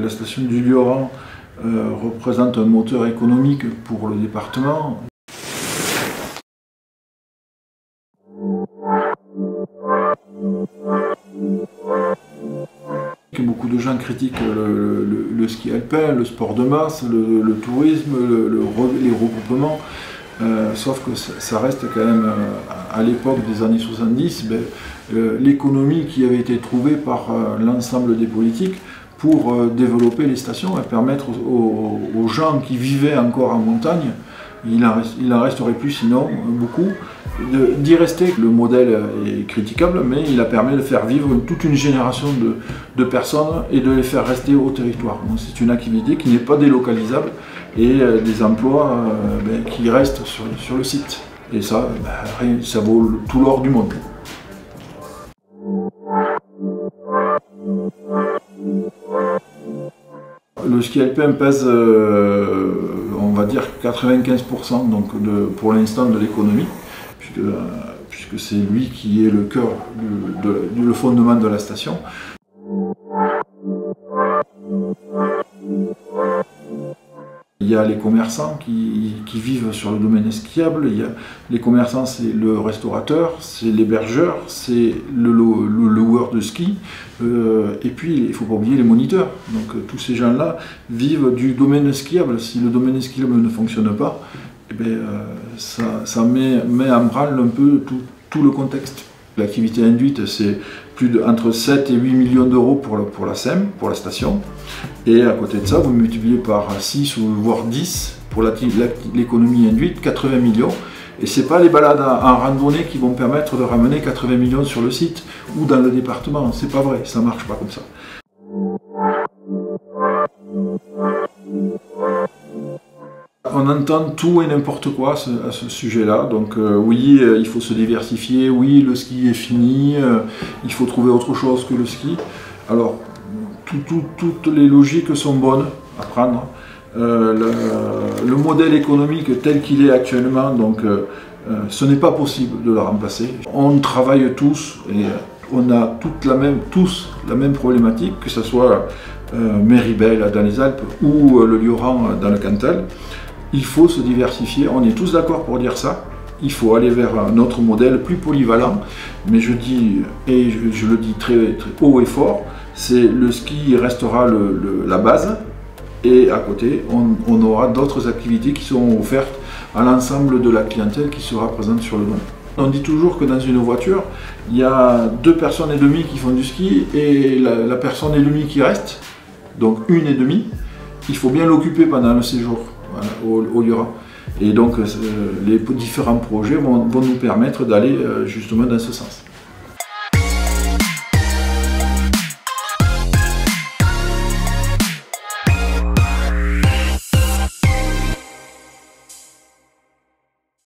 La station du Lioran représente un moteur économique pour le département. Beaucoup de gens critiquent le ski alpin, le sport de masse, le tourisme, les regroupements. Sauf que ça reste quand même, à l'époque des années 70, l'économie qui avait été trouvée par l'ensemble des politiques pour développer les stations et permettre aux gens qui vivaient encore en montagne, il en resterait plus sinon beaucoup, d'y rester. Le modèle est critiquable, mais il a permis de faire vivre toute une génération de personnes et de les faire rester au territoire. C'est une activité qui n'est pas délocalisable et des emplois qui restent sur le site. Et ça, ça vaut tout l'or du monde. Le ski alpin pèse, on va dire, 95% donc pour l'instant de l'économie, puisque c'est lui qui est le cœur, le fondement de la station. Il y a les commerçants qui vivent sur le domaine skiable, il y a les commerçants, c'est le restaurateur, c'est l'hébergeur, c'est le loueur de ski, et puis il ne faut pas oublier les moniteurs. Donc tous ces gens-là vivent du domaine skiable. Si le domaine skiable ne fonctionne pas, ça met en branle un peu tout le contexte. L'activité induite, c'est entre 7 et 8 millions d'euros pour la SEM, pour la station. Et à côté de ça, vous multipliez par 6 ou voire 10 pour l'économie induite, 80 millions. Et ce n'est pas les balades en randonnée qui vont permettre de ramener 80 millions sur le site ou dans le département. C'est pas vrai, ça ne marche pas comme ça. On entend tout et n'importe quoi à ce sujet-là. Donc oui, il faut se diversifier, oui, le ski est fini, il faut trouver autre chose que le ski. Alors, toutes les logiques sont bonnes à prendre. Le modèle économique tel qu'il est actuellement, donc, ce n'est pas possible de le remplacer. On travaille tous et on a tous la même problématique, que ce soit Méribel dans les Alpes ou le Lioran dans le Cantal. Il faut se diversifier, on est tous d'accord pour dire ça. Il faut aller vers un autre modèle plus polyvalent, mais je dis, et je le dis très, très haut et fort, c'est le ski restera la base, et à côté, on aura d'autres activités qui seront offertes à l'ensemble de la clientèle qui sera présente sur le domaine. On dit toujours que dans une voiture, il y a 2,5 personnes qui font du ski et la personne et demie qui reste, donc 1,5. Il faut bien l'occuper pendant le séjour. Voilà, au Lioran. Et donc les différents projets vont nous permettre d'aller justement dans ce sens.